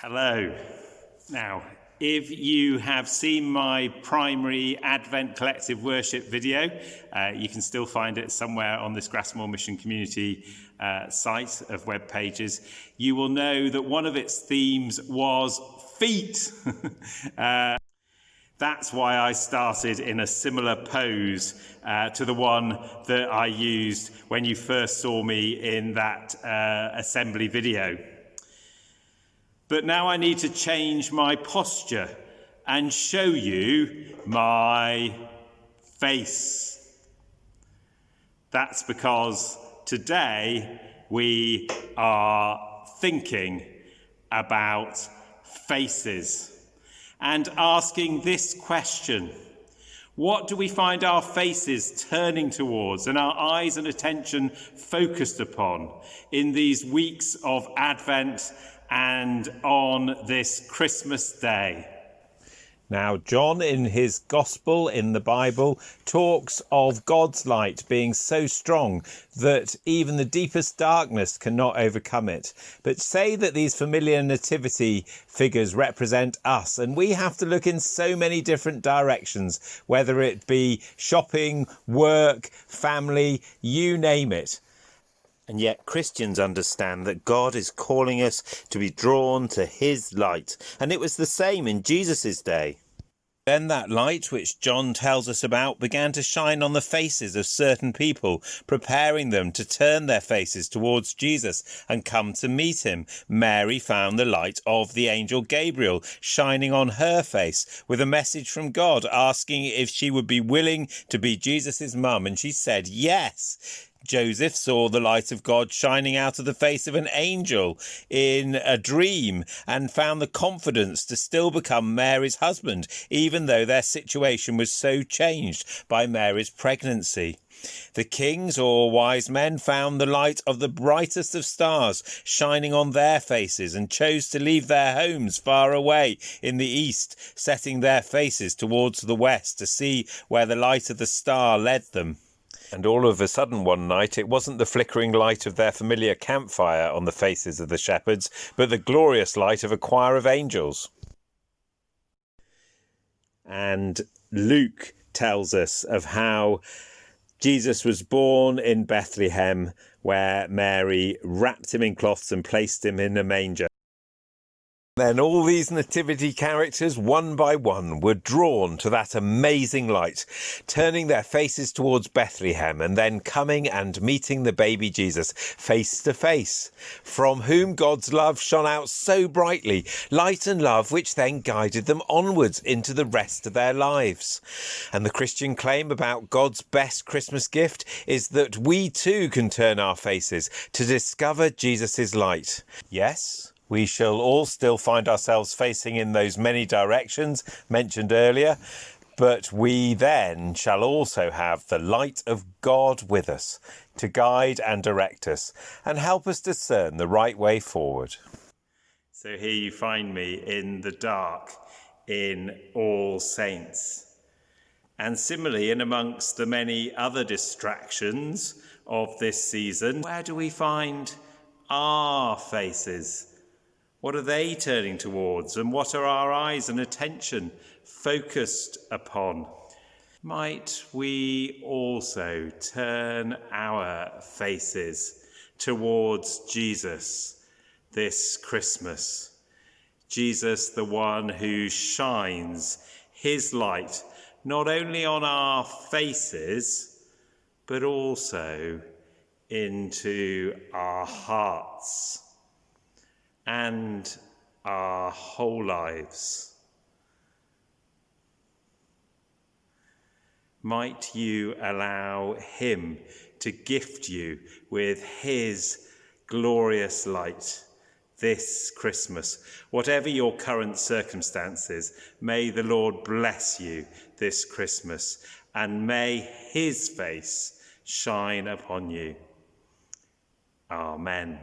Hello. Now, if you have seen my primary Advent Collective Worship video, you can still find it somewhere on this Grassmore Mission Community site of web pages. You will know that one of its themes was feet. That's why I started in a similar pose to the one that I used when you first saw me in that assembly video. But now I need to change my posture and show you my face. That's because today we are thinking about faces and asking this question: what do we find our faces turning towards and our eyes and attention focused upon in these weeks of Advent and on this Christmas Day? Now, John, in his Gospel in the Bible, talks of God's light being so strong that even the deepest darkness cannot overcome it. But say that these familiar nativity figures represent us, and we have to look in so many different directions, whether it be shopping, work, family, you name it. And yet Christians understand that God is calling us to be drawn to his light. And it was the same in Jesus' day. Then that light, which John tells us about, began to shine on the faces of certain people, preparing them to turn their faces towards Jesus and come to meet him. Mary found the light of the angel Gabriel shining on her face with a message from God asking if she would be willing to be Jesus' mum, and she said yes. Joseph saw the light of God shining out of the face of an angel in a dream and found the confidence to still become Mary's husband, even though their situation was so changed by Mary's pregnancy. The kings or wise men found the light of the brightest of stars shining on their faces and chose to leave their homes far away in the east, setting their faces towards the west to see where the light of the star led them. And all of a sudden one night, it wasn't the flickering light of their familiar campfire on the faces of the shepherds, but the glorious light of a choir of angels. And Luke tells us of how Jesus was born in Bethlehem, where Mary wrapped him in cloths and placed him in a manger. Then all these nativity characters, one by one, were drawn to that amazing light, turning their faces towards Bethlehem and then coming and meeting the baby Jesus face to face, from whom God's love shone out so brightly, light and love which then guided them onwards into the rest of their lives. And the Christian claim about God's best Christmas gift is that we too can turn our faces to discover Jesus' light. Yes, we shall all still find ourselves facing in those many directions mentioned earlier, but we then shall also have the light of God with us to guide and direct us and help us discern the right way forward. So here you find me in the dark in All Saints. And similarly, in amongst the many other distractions of this season, where do we find our faces? What are they turning towards, and what are our eyes and attention focused upon? Might we also turn our faces towards Jesus this Christmas? Jesus, the one who shines his light not only on our faces, but also into our hearts and our whole lives. Might you allow him to gift you with his glorious light this Christmas. Whatever your current circumstances, may the Lord bless you this Christmas, and may his face shine upon you. Amen.